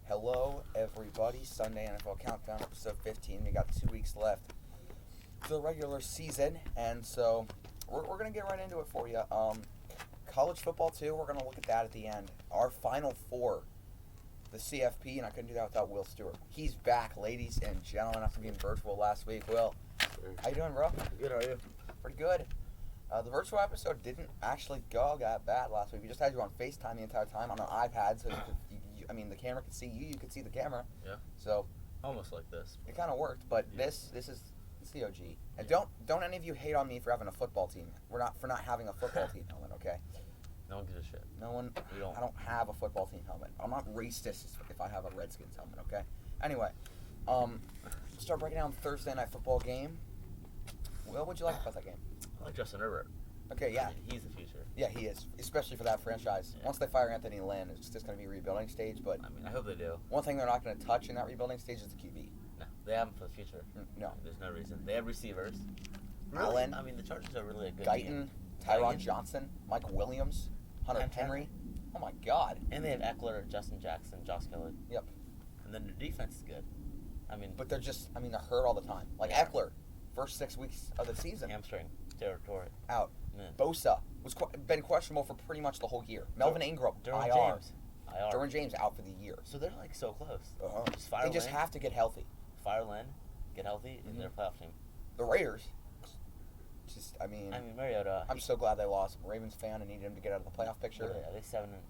Hello, everybody. Sunday NFL Countdown, episode 15. We got 2 weeks left to the regular season, and so we're going to get right into it for you. College football, too, we're going to look at that at the end. Our Final Four, the CFP, and I couldn't do that without Will Stewart. He's back, ladies and gentlemen, after being virtual last week. Will, how you doing, bro? Good, how are you? Pretty good. The virtual episode didn't actually go that bad last week. We just had you on FaceTime the entire time on an iPad, so the camera could see you, you could see the camera. Yeah. So almost like this. it kind of worked, but Yeah. this is the OG. And don't any of you hate on me for having a football team. For not having a football team helmet, okay? No one gives a shit. No one. We don't. I don't have a football team helmet. I'm not racist if I have a Redskins helmet, okay? Anyway, start breaking down the Thursday night football game. What would you like about that game? I like Justin Herbert. Okay, yeah. I mean, he's the future. Yeah, he is, especially for that franchise. Yeah. Once they fire Anthony Lynn, it's just going to be a rebuilding stage. But I mean, I hope they do. one thing they're not going to touch in that rebuilding stage is the QB. No, they have him for the future. No. There's no reason. They have receivers. Allen. I mean, the Chargers are really a good Guyton, team. Tyron Guyton. Johnson, Mike Williams, Hunter And Henry. Oh my God. And they have Eckler, Justin Jackson, Josh Kelly. Yep. And then their defense is good. I mean, But they're hurt all the time. Like Yeah. Eckler, first 6 weeks of the season, hamstring territory. out. Yeah. Bosa was been questionable for pretty much the whole year. Melvin Ingram, Derwin IR. James. IR. Derwin James out for the year. So they're like so close. Just They fire just Lynn, have to get healthy. fire Lynn, get healthy, and they're a playoff team. The Raiders, I mean, Mariota. I'm so glad they lost. I'm a Ravens fan. I needed him to get out of the playoff picture. Are they 7 and?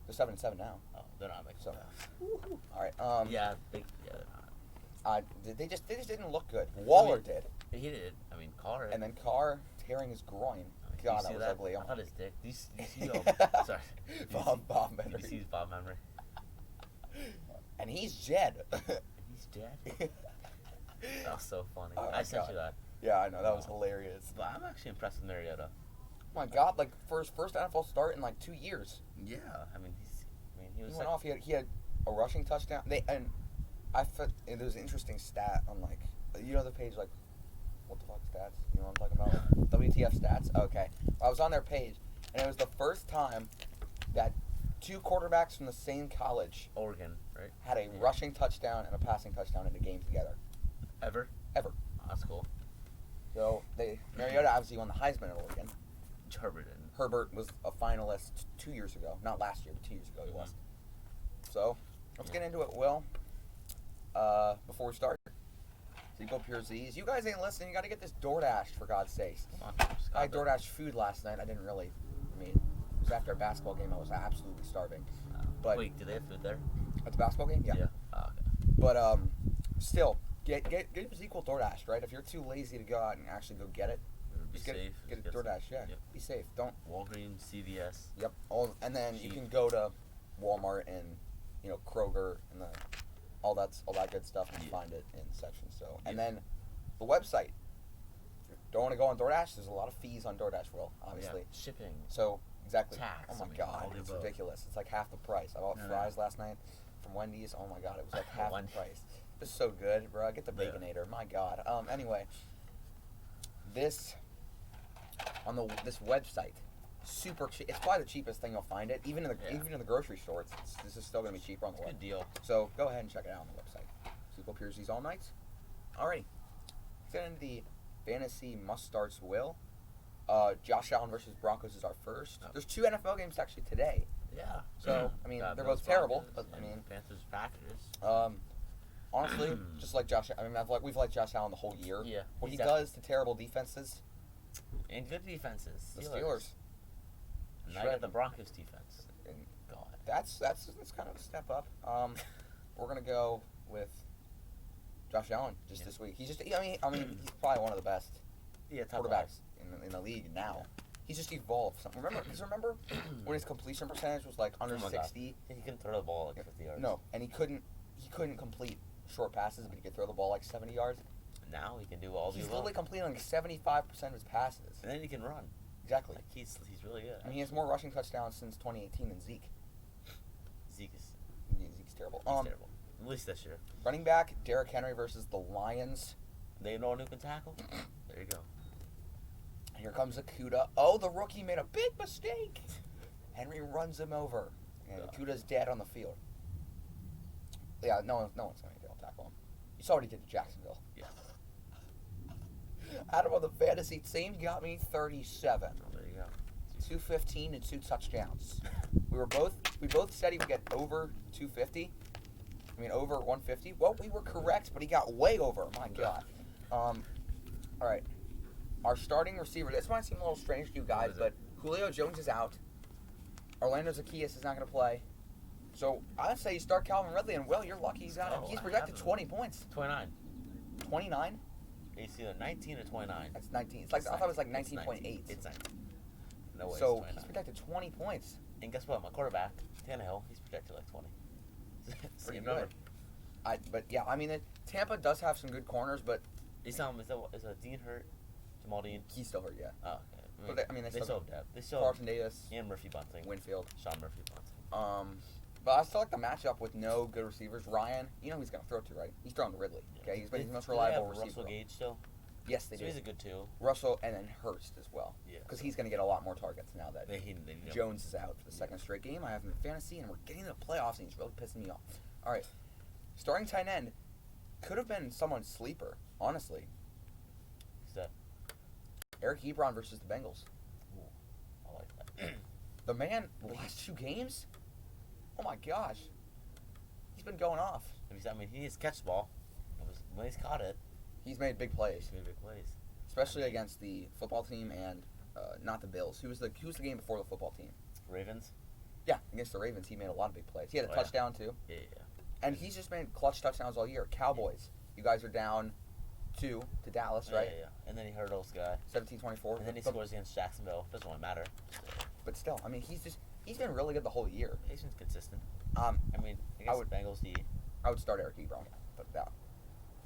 They're 7-7 now. Oh, they're not making So, playoffs. all right. Yeah, they're not. They just didn't look good. Waller did, He did. I mean, Carr. and then Carr tearing his groin. Did God, you that see was ugly. I thought his dick. Did you see sorry. Bob Did you Memory. see his Bob Memory? And he's dead. He's dead. That was so funny. Oh my I sent God. you that. Yeah, I know, that was hilarious. But I'm actually impressed with Mariota. Oh my God, like for his first NFL start in like 2 years, Yeah. I mean, he he was went like, off. He had a rushing touchdown. There was an interesting stat on like the page like what the fuck stats? You know what I'm talking about? WTF stats. Okay, I was on their page, and it was the first time that 2 quarterbacks from the same college Oregon, right? had a rushing touchdown and a passing touchdown in a game together. Ever? Ever. Oh, that's cool. So Mariota obviously won the Heisman at Oregon. Herbert didn't. Herbert was a finalist 2 years ago. Not last year, but 2 years ago he was. So, let's get into it, Will. Before we start, so you go up here, Z's. You guys ain't listening. You got to get this DoorDash, for God's sakes. Come on. I DoorDash food last night. I didn't really. It was after a basketball game. I was absolutely starving. But Wait, do they have food there? at the basketball game, yeah. Oh, okay. But still, get equal DoorDash, right? If you're too lazy to go out and actually go get it, Be just safe. get Just DoorDash. Yeah, Yep. be safe. Don't. Walgreens, CVS. Yep. And then you Cheap. can go to Walmart and Kroger and all that good stuff and Yeah. find it in sections. So and Yeah. then the website. If you don't want to go on DoorDash, there's a lot of fees on DoorDash, Will, obviously. Yeah. Shipping. So exactly. Tax, Oh my I mean, God, all the it's above. ridiculous. It's like half the price. I bought No, no. fries last night from Wendy's. Oh my God, it was like half the Wendy's. price. It's so good, bro. Get the Yeah. Baconator. My God. Anyway, this this website, super cheap. It's probably the cheapest thing you'll find it. Even in the grocery store, this is still gonna be cheaper on the web. Good deal. So go ahead and check it out on the website. Sequel appears these all nights. Alrighty. Let's get into the fantasy must-starts, Will. Josh Allen versus Broncos is our first. Oh. There's 2 NFL games actually today. Yeah. So, I mean, they're both Bills, terrible, Broncos, but, I and mean- Panthers, Packers. Honestly, just like Josh, we've liked Josh Allen the whole year. Yeah. What he He's does to terrible defenses, And good defenses. the Steelers. And now you got the Broncos defense. And God. that's kind of a step up. We're gonna go with Josh Allen just this week. He's he's probably one of the best Yeah, top quarterbacks in the league now. He's just evolved. Remember when his completion percentage was like under Oh my God. 60? He can throw the ball like 50 yards. No, and he couldn't complete short passes, but he could throw the ball like 70 yards. Now he can do all He's these. literally completing like 75% of his passes. And then he can run. Exactly. Like he's really good. I mean, he has more rushing touchdowns since 2018 than Zeke. Zeke's Zeke's terrible. terrible. At least this year. Running back Derrick Henry versus the Lions. They know who can tackle. There you go. Here comes Akuda. Oh, the rookie made a big mistake. Henry runs him over, and Yeah. Akuda's dead on the field. Yeah, no one's going to be able to tackle him. You saw what he did to Jacksonville. Yeah. Adam, on the fantasy team, you got me 37. There you go. 215 and 2 touchdowns. We both said he would get over 250. I mean, over 150. Well, we were correct, but he got way over. My God. All right. Our starting receiver. This might seem a little strange to you guys, but Julio Jones is out. Orlando Zaccheaus is not going to play. So I'd say you start Calvin Ridley, and Will, you're lucky he's out. He's projected 20 points. 29. 29? It's either 19 or 29. That's 19. It's like I thought it was like 19.8. It's 19. No way. So he's projected 20 points. And guess what? My quarterback, Tannehill, he's projected like 20. Pretty Same good. number. But yeah, I mean, Tampa does have some good corners, but Is Dean hurt? Jamal Dean? he's still hurt. Yeah. Oh, okay. But they They still have depth. They still Carlton Davis, Ian Murphy Bunting. Winfield. Sean Murphy Bunting. But I still like the matchup with no good receivers. Ryan, you know who he's going to throw to, right? He's throwing to Ridley. Okay, he's been his most reliable receiver. Russell Gage still? Yes, they So do. he's a good two. Russell and then Hurst as well. Yeah. Because he's going to get a lot more targets now that They need him. Jones is out for the second straight game. I have him in fantasy, and we're getting to the playoffs, and he's really pissing me off. All right. Starting tight end could have been someone's sleeper, honestly. Who's that? Eric Ebron versus the Bengals. Ooh, I like that. The man, the last 2 games? Oh, my gosh. He's been going off. I mean, he needs to catch the ball. When he's caught it, He's made big plays, he's made big plays. especially against the football team and not the Bills. Who was the game before the football team? Ravens? Yeah, against the Ravens, he made a lot of big plays. He had a Oh, yeah. touchdown, too. Yeah. And he's just made clutch touchdowns all year. Cowboys, you guys are down 2 to Dallas, right? Yeah. And then he hurdles guy. 17-24. And then he scores against Jacksonville. Doesn't really matter. But still, I mean, he's been really good the whole year. He's been consistent. I mean, against the Bengals, I would start Eric Ebron. But that.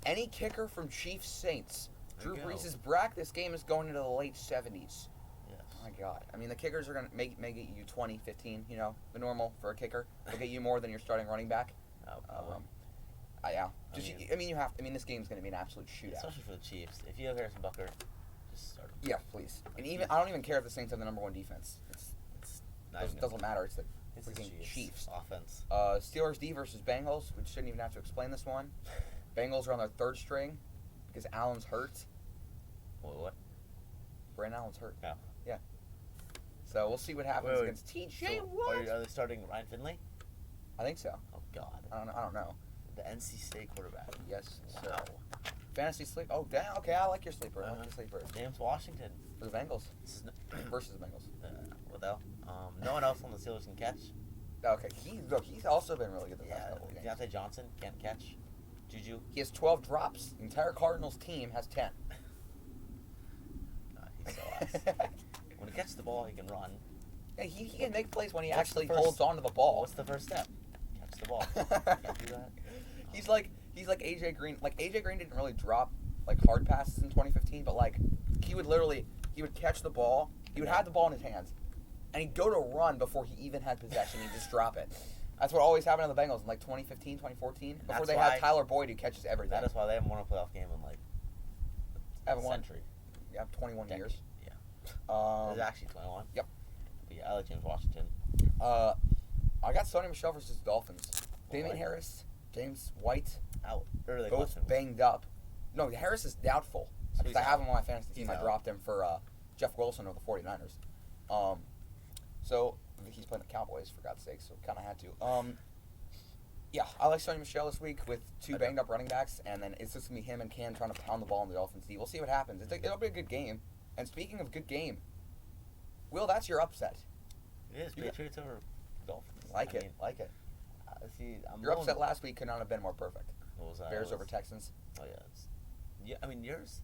Any kicker from Chiefs Saints. Drew Brees is back. This game is going into the late 70s. Yes. My God. I mean, the kickers are going to make it you 20, 15, you know, the normal for a kicker. They'll get you more than your starting running back. Yeah. This game's going to be an absolute shootout. Especially for the Chiefs. If you have Harrison Butker, just start him. Yeah, please. And I don't even care if the Saints have the number 1 defense. It doesn't matter. It's the freaking Chiefs. Offense. Steelers D versus Bengals. We shouldn't even have to explain this one. Bengals are on their 3rd string because Allen's hurt. What? Brandon Allen's hurt. Yeah. Yeah. So we'll see what happens against TJ Watt. Are they starting Ryan Finley? I think so. Oh God. I don't know. The NC State quarterback. Yes. Wow. So, fantasy sleep. Oh, damn. Okay, I like your sleeper. I like your sleeper. James Washington. For the Bengals. Versus the Bengals. What the hell? No one else on the Steelers can catch. Okay, he's also been really good the past couple of games. Deontay Johnson can't catch. Juju. He has 12 drops. The entire Cardinals team has 10. He's so ass. When he catches the ball, he can run. Yeah, he can make plays when he What's actually the first- holds onto the ball. What's the first step? Catch the ball. Can't do that. He's like AJ Green. Like AJ Green didn't really drop like hard passes in 2015, but like he would catch the ball. He would have the ball in his hands, and he'd go to run before he even had possession. He'd just drop it. That's what always happened to the Bengals in like 2015, 2014. Before they had Tyler Boyd who catches everything. That is why they haven't won a playoff game in like haven't a won. century. Yeah, 21 years. Yeah. It was actually 21. Yep. But yeah, I like James Washington. I got Sony Michel versus Dolphins. Damian Harris, James White, Out. Early both banged up. No, Harris is doubtful. So Because I have him on my fantasy team. He's I out. dropped him for Jeff Wilson of the 49ers. So he's playing the Cowboys, for God's sake, so kind of had to. Yeah, I like Sony Michel this week with 2 banged-up running backs, and then it's just going to be him and Cam trying to pound the ball in the Dolphins' D. We'll see what happens. It'll be a good game. And speaking of good game, Will, that's your upset. It is. Patriots over Dolphins. Like it. See, Your upset last week could not have been more perfect. What was that? Bears over Texans. Oh, yeah. I mean, yours.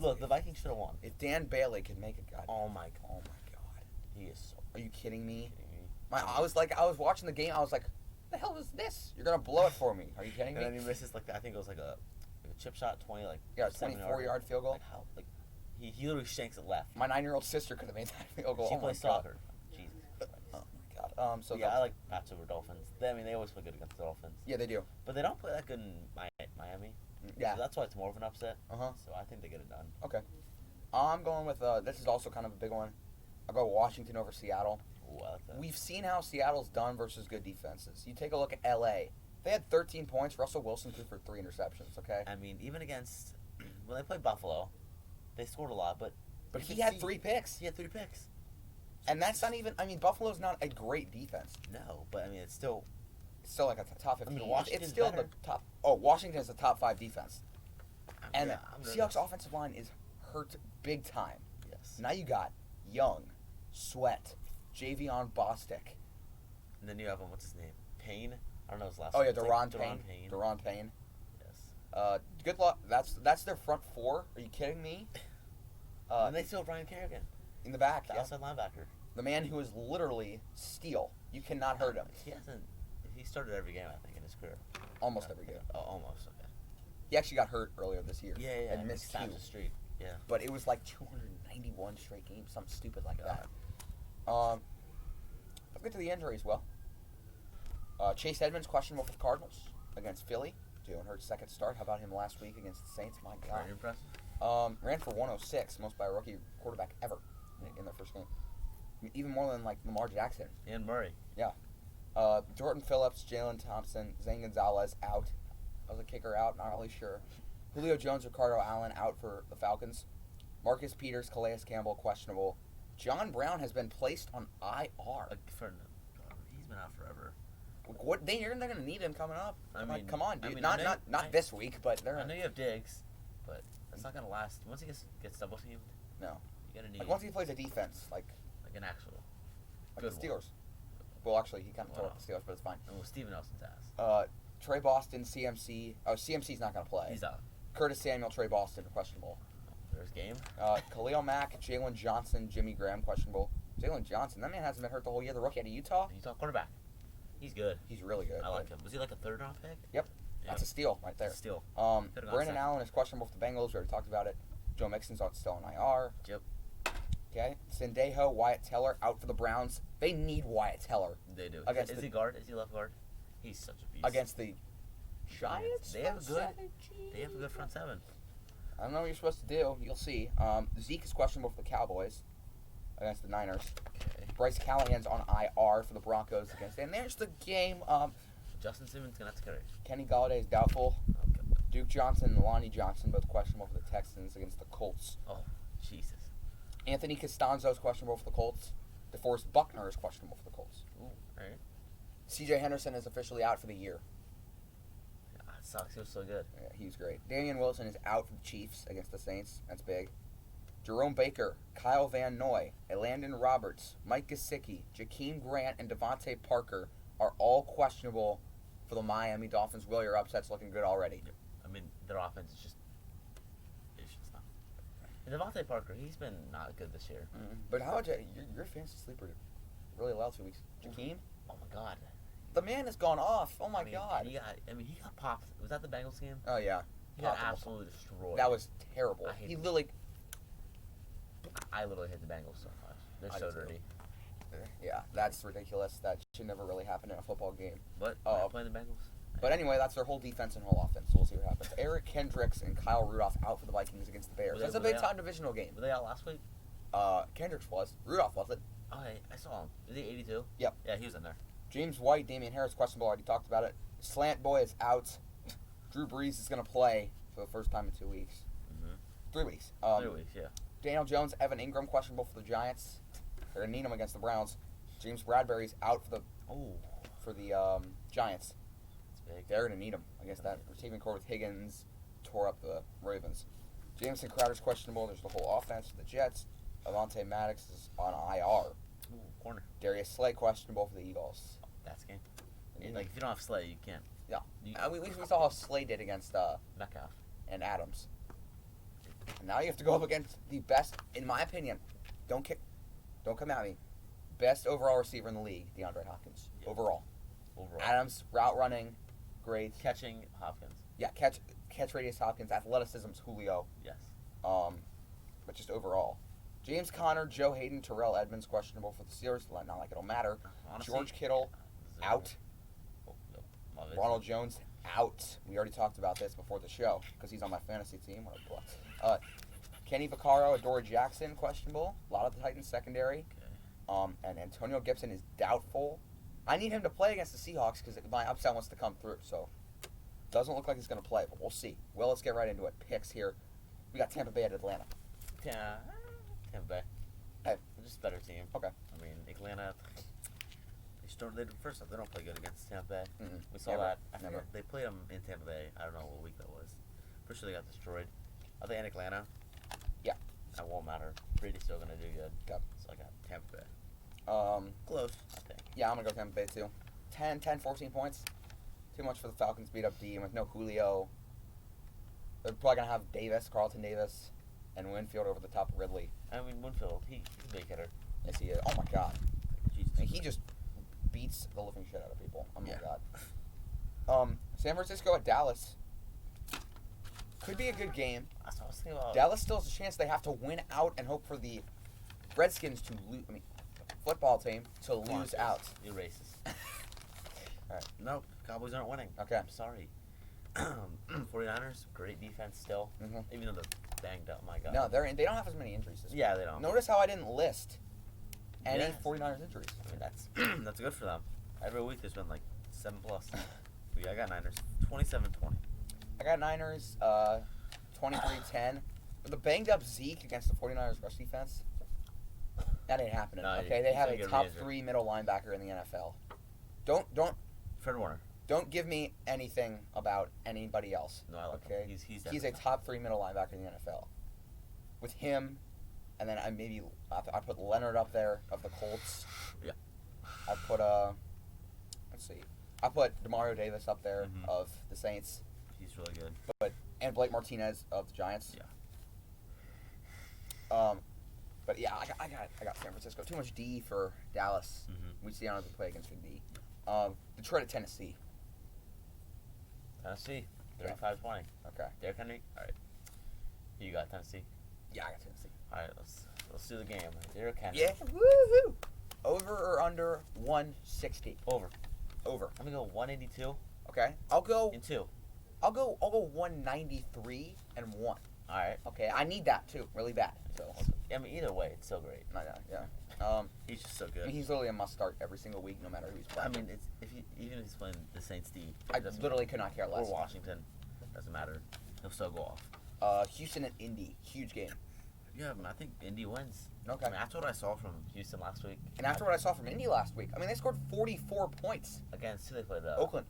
Look, the Vikings should have won. If Dan Bailey could make a god. Oh, my God. Oh, my God. He is so Are you kidding me? kidding me. I was watching the game. I was like, what the hell is this? You're going to blow it for me. Are you kidding me? And then he misses, I think it was like a chip shot, 20, Yeah, 24-yard field goal. Like how, he literally shanks it left. My 9-year-old sister could have made that field goal. She Oh my plays God. soccer. Jesus Christ. Oh my God. So yeah, I like Pats over Dolphins. They always play good against the Dolphins. Yeah, they do. But they don't play that good in Miami. Yeah. So that's why it's more of an upset. Uh-huh. So I think they get it done. Okay. I'm going with this is also kind of a big one. I'll go Washington over Seattle. Ooh, I like that. We've seen how Seattle's done versus good defenses. You take a look at LA. They had 13 points. Russell Wilson threw for 3 interceptions, okay? I mean, even against when they played Buffalo, they scored a lot, but He had 3 picks. He had 3 picks. And that's not even, Buffalo's not a great defense. No, but I mean, it's still. It's still like a top 15. Washington's it's still better. the top. Oh, Washington's the top 5 defense. And yeah, Seahawks offensive line is hurt big time. Yes. Now you got Young, Sweat, Javion Bostic. And then you have what's his name? Payne. I don't know his last. Oh name. yeah, It's Deron like Payne. Deron Payne. Yes. Good luck. That's their front 4. Are you kidding me? And they still have Ryan Kerrigan, In the back, the yeah. outside linebacker. The man who is literally steel. You cannot hurt him. He hasn't. He started every game, I think, in his career. Almost every game. Oh, almost. Okay. He actually got hurt earlier this year. Yeah. And missed 2. Down the street. Yeah. But it was like 291 straight games, something stupid like God. that. Let's get to the injuries. Well, Chase Edmonds questionable for the Cardinals against Philly. Jalen Hurts' second start. How about him last week against the Saints? My God. Very impressive. Ran for 106, most by a rookie quarterback ever in their first game. Even more than like Lamar Jackson. And Murray. Yeah. Jordan Phillips, Jalen Thompson, Zane Gonzalez out. Was a kicker out? Not really sure. Julio Jones, Ricardo Allen out for the Falcons. Marcus Peters, Calais Campbell questionable. John Brown has been placed on IR. He's been out forever. What they're going to need him coming up. I Like, mean, come on, dude. I mean, not this week, but they're I know you have Diggs, but that's not gonna last. Once he gets double teamed, no. you're gonna need Like once he plays a defense, like an actual the good Steelers. one. Well, actually, he kind of tore up the Steelers, but it's fine. And with Steven Nelson's ass, Trey Boston, CMC. Oh, CMC's not going to play. he's out. Curtis Samuel, Trey Boston, questionable. There's game. Khalil Mack, Jalen Johnson, Jimmy Graham, questionable. Jalen Johnson, that man hasn't been hurt the whole year. The rookie out of Utah, Utah quarterback. He's good. he's really good. I like him. Was he like a 3rd round pick? Yep. That's a steal right there. Still. Brandon second. Allen is questionable for the Bengals. We already talked about it. Joe Mixon's still on IR. Yep. Okay. Sendejo, Wyatt Teller out for the Browns. They need Wyatt Teller They do. Against he guard? Is he left guard? He's such a beast. against the Giants. They have a good front 7. I don't know what you're supposed to do. You'll see. Zeke is questionable for the Cowboys against the Niners. Okay. Bryce Callahan's on IR for the Broncos against. And there's the game. Justin Simmons gonna have to carry. Kenny Galladay is doubtful. Okay. Duke Johnson and Lonnie Johnson both questionable for the Texans against the Colts. Oh, Jesus. Anthony Costanzo is questionable for the Colts. DeForest Buckner is questionable for the Colts. Ooh, alright. C.J. Henderson is officially out for the year. Ah, it sucks. He was so good. Yeah, he's great. Damian Wilson is out for the Chiefs against the Saints. That's big. Jerome Baker, Kyle Van Noy, Landon Roberts, Mike Gesicki, Jakeem Grant, and Devontae Parker are all questionable for the Miami Dolphins. Will, your upset's looking good already. I mean, their offense is just. It's just not. And Devontae Parker, he's been not good this year. But how about your fantasy sleeper really loud 2 weeks? Jakeem? Oh my God. The man has gone off. Oh my God. He got popped. Was that the Bengals game? Oh yeah. He got Popped. absolutely destroyed. That was terrible. I hate He it. literally. I literally hate the Bengals so much. They're I so do too. dirty. Yeah, that's ridiculous. That should never really happen in a football game. But playing the Bengals. But anyway, that's their whole defense and whole offense. So we'll see what happens. Eric Kendricks and Kyle Rudolph out for the Vikings against the Bears. That's a big time divisional game. Were they out last week? Kendricks was. Rudolph wasn't. Oh, I saw him. Is he 82? Yep. Yeah, he was in there. James White, Damian Harris, questionable. Already talked about it. Slant Boy is out. Drew Brees is going to play for the first time in 2 weeks. 3 weeks. 3 weeks, yeah. Daniel Jones, Evan Ingram, questionable for the Giants. They're going to need him against the Browns. James Bradbury's out for the Giants. That's big. They're going to need him against that receiving core with Higgins. Tore up the Ravens. Jameson Crowder's questionable. There's the whole offense for the Jets. Avonte Maddox is on IR. Ooh, corner. Darius Slay questionable for the Eagles. That's game. Like, if you don't have Slay, you can't. Yeah. We saw how Slay did against Metcalf. and Adams. And now you have to go up against the best, in my opinion, don't come at me, best overall receiver in the league, DeAndre Hopkins. Yeah. Overall. Overall. Adams, route running, great. Catching Hopkins. Yeah, catch radius Hopkins, athleticism's Julio. Yes. But just overall. James Conner, Joe Hayden, Terrell Edmonds, questionable for the Steelers. Not like it'll matter. Honestly, George Kittle, out. Oh, no. Ronald Jones, out. We already talked about this before the show because he's on my fantasy team. What a bluff. Kenny Vaccaro, Adoree Jackson, questionable. A lot of the Titans secondary. Okay. And Antonio Gibson is doubtful. I need him to play against the Seahawks because my upset wants to come through. So, doesn't look like he's going to play, but we'll see. Well, let's get right into it. Picks here. We got Tampa Bay at Atlanta. Yeah, Tampa Bay. Hey. They're just a better team. Okay. I mean, Atlanta. First off, they don't play good against Tampa Bay. Mm-mm. We saw Never. that. Never. They played them in Tampa Bay. I don't know what week that was. Pretty sure they got destroyed. Are they in Atlanta? Yeah. That won't matter. Brady's still gonna do good. Yep. So I got Tampa Bay. Close. I think. Yeah, I'm going to go Tampa Bay too. 14 points. Too much for the Falcons beat up D with no Julio. They're probably going to have Carlton Davis, and Winfield over the top of Ridley. I mean, Winfield, he's a big hitter. Yes, he is. Oh, my God. Jesus. And he just beats the living shit out of people. Oh, my Yeah. God. San Francisco at Dallas. Could be a good game. That's what I was thinking about. Dallas still has a chance. They have to win out and hope for the Redskins to lose. I mean, football team to Come on, lose out. You're racist. All right. Nope, Cowboys aren't winning. Okay. I'm sorry. 49ers, great defense still. Mhm. Even though they're banged up, my God. No, they don't have as many injuries this week. Yeah, they don't. Notice how I didn't list any Yes. 49ers injuries. I mean, that's that's good for them. Every week there's been like 7+. But yeah, I got Niners 27-20. I got Niners 23-10. With the banged up Zeke against the 49ers rush defense, that ain't happening. No, Okay, he's they have gonna a get top re-injured. 3 middle linebacker in the NFL. Don't Fred Warner. give me anything about anybody else. No, I like Okay, him. He's he's definitely a top 3 middle linebacker in the NFL. With him, and then I put Leonard up there of the Colts. Yeah. I put let's see, I put Demario Davis up there Mhm. of the Saints, He's really good. and Blake Martinez of the Giants. Yeah. But yeah, I got San Francisco. Too much D for Dallas. Mm-hmm. We see how they play against Big D. Detroit at Tennessee. Tennessee, Yeah. 35-20. Okay. Derrick Henry. All right. You got Tennessee. Yeah, I got Tennessee. All right, let's do the game. Derrick Henry. Yeah. Woohoo! Over or under 160? Over. Over. I'm gonna go 182 Okay. I'll go and 2. 193 and 1. All right. Okay. I need that too, really bad. So. I mean, either way, it's so great. Yeah. He's just so I good. mean, he's literally a must start every single week, no matter who he's I playing. mean, even if he's playing the Saints D, I it doesn't literally could not care matter. less. Or Washington, doesn't matter. He'll still go off. Houston and Indy, huge game. Yeah, I think Indy wins. Okay. I mean, after what I saw from Houston last week. And after what I saw from Indy last week, I mean, they scored 44 points. Against who they played? Oakland.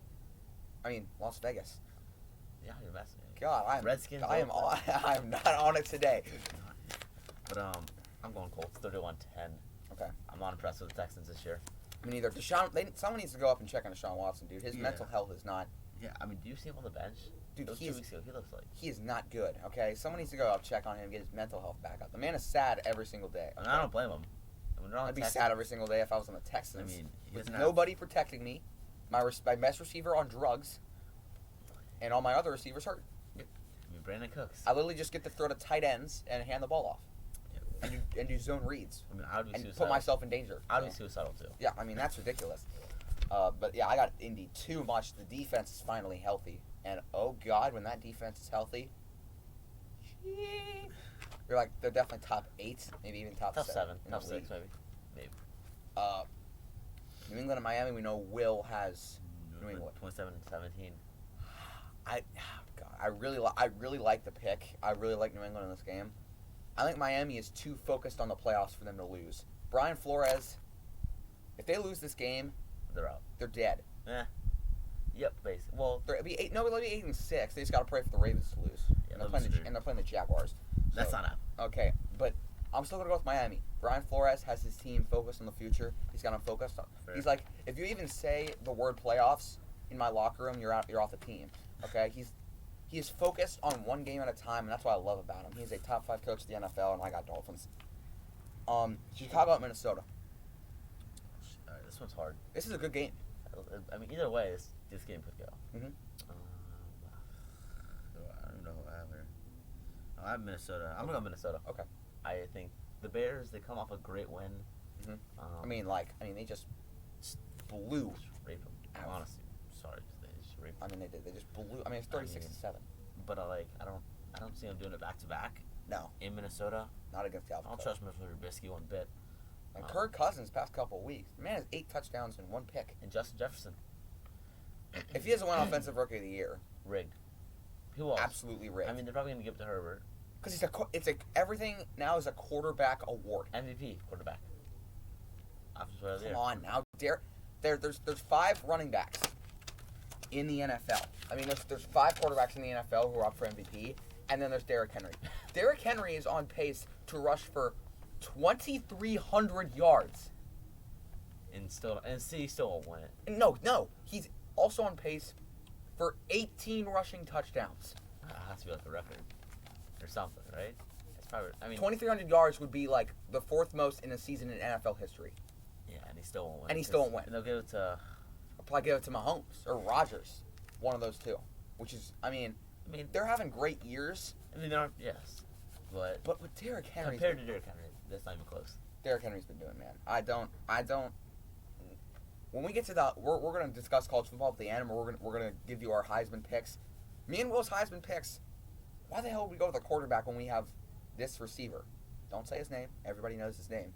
I mean, Las Vegas. Yeah, you're messing. God, Redskins. I am not on it today. But I'm going Colts 31-10. Okay. I'm not impressed with the Texans this year. I mean, either someone needs to go up and check on Deshaun Watson, dude. His Yeah. mental health is not. Yeah, I mean, do you see him on the bench? Dude, Those 2 weeks ago, he looks like. He is not good. Okay, someone needs to go up, check on him, get his mental health back up. The man is sad every single day. I mean, I don't blame him. I mean, they're on I'd be Texans. sad every single day if I was on the I Texans. mean, he with doesn't have- nobody protecting me, my best receiver on drugs, and all my other receivers hurt. I mean, Brandon Cooks. I literally just get to throw to tight ends and hand the ball off, Yeah. and do zone reads, I mean, I would be and suicidal. put myself in danger. I'd be So, suicidal too. yeah, I mean that's ridiculous. But yeah, I got Indy too much. The defense is finally healthy, and oh god, when that defense is healthy, they're definitely top 8, maybe even top 7, in top the 6 league. maybe. New England and Miami, we know Will has New England. 27-17. I really like the pick. I really like New England in this game. I think Miami is too focused on the playoffs for them to lose. Brian Flores, if they lose this game, They're out. they're dead. Yep, basically. Well, They'll be 8-6. They just got to pray for the Ravens to lose. Yeah, and, they're they'll be playing screwed. and they're playing the Jaguars. that's So, not happening. okay. But I'm still gonna go with Miami. Brian Flores has his team focused on the future. He's got them focused on. Fair. He's like, if you even say the word playoffs in my locker room, you're out. You're off the team. Okay. He is focused on one game at a time, and that's what I love about him. He's a top 5 coach of the NFL, and I got Dolphins. Chicago at Minnesota. All right, this one's hard. This is a good game. I mean, either way, this game could go. Mhm. I don't know who I have here. I have Minnesota. I'm gonna go Minnesota. Okay. I think the Bears. They come off a great win. Mhm. I mean, they just blew. Just rape them. Ouch. Honestly, sorry, they just rape them. I mean, they did. They just blew. I mean, it's 36-7. But I don't see them doing it back to back No, in Minnesota. not against I Calvin. don't trust Mitchell Trubisky one bit. And Kirk Cousins, past couple of weeks, man has 8 touchdowns and 1 pick. And Justin Jefferson. If he doesn't win Offensive Rookie of the Year, Rigged. Who else? absolutely rigged. I mean, they're probably going to give it to Herbert. Because everything now is a quarterback award. MVP, quarterback. Offensive Player of the Come Year. on now, there's 5 running backs in the NFL. I mean, there's 5 quarterbacks in the NFL who are up for MVP, and then there's Derrick Henry. Derrick Henry is on pace to rush for 2,300 yards. And he still won't win it. No, he's also on pace for 18 rushing touchdowns. It has to be like a record or something, right? It's probably. I mean, 2,300 yards would be like the 4th most in a season in NFL history. Yeah, and he still won't win. And he still won't win. And they'll give it to. I'll probably give it to Mahomes or Rodgers, one of those two. Which is, I mean, they're having great years. I mean, yes, but with Derrick Henry, compared to Derrick Henry, that's not even close. Derrick Henry's been doing, man. I don't. When we get to the, we're going to discuss college football at the end, and we're going to give you our Heisman picks. Me and Will's Heisman picks. Why the hell would we go with the quarterback when we have this receiver? Don't say his name. Everybody knows his name,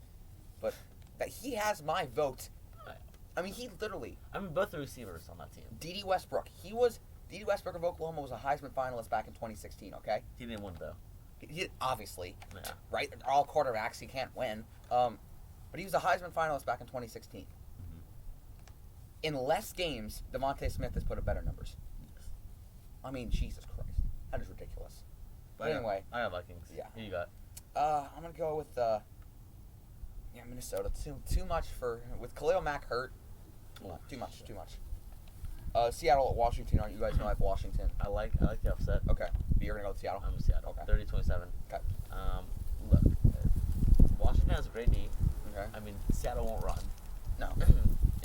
but that he has my vote. I mean, he literally. I mean, both the receivers on that team. D.D. Westbrook. D.D. Westbrook of Oklahoma was a Heisman finalist back in 2016. Okay. He didn't win though. He obviously. Yeah. Right. They're all quarterbacks. He can't win. But he was a Heisman finalist back in 2016. In less games, Devontae Smith has put up better numbers. I mean, Jesus Christ. That is ridiculous. But anyway. I got Vikings. Yeah. Who you got? I'm going to go with Minnesota. Too much with Khalil Mack hurt. Too much. Seattle at Washington. You guys know I have Washington. I like the upset. Okay. But you're going to go with Seattle? I'm with Seattle. Okay. 30-27. Okay. Look, Washington has a great D. Okay. I mean, Seattle won't run. No.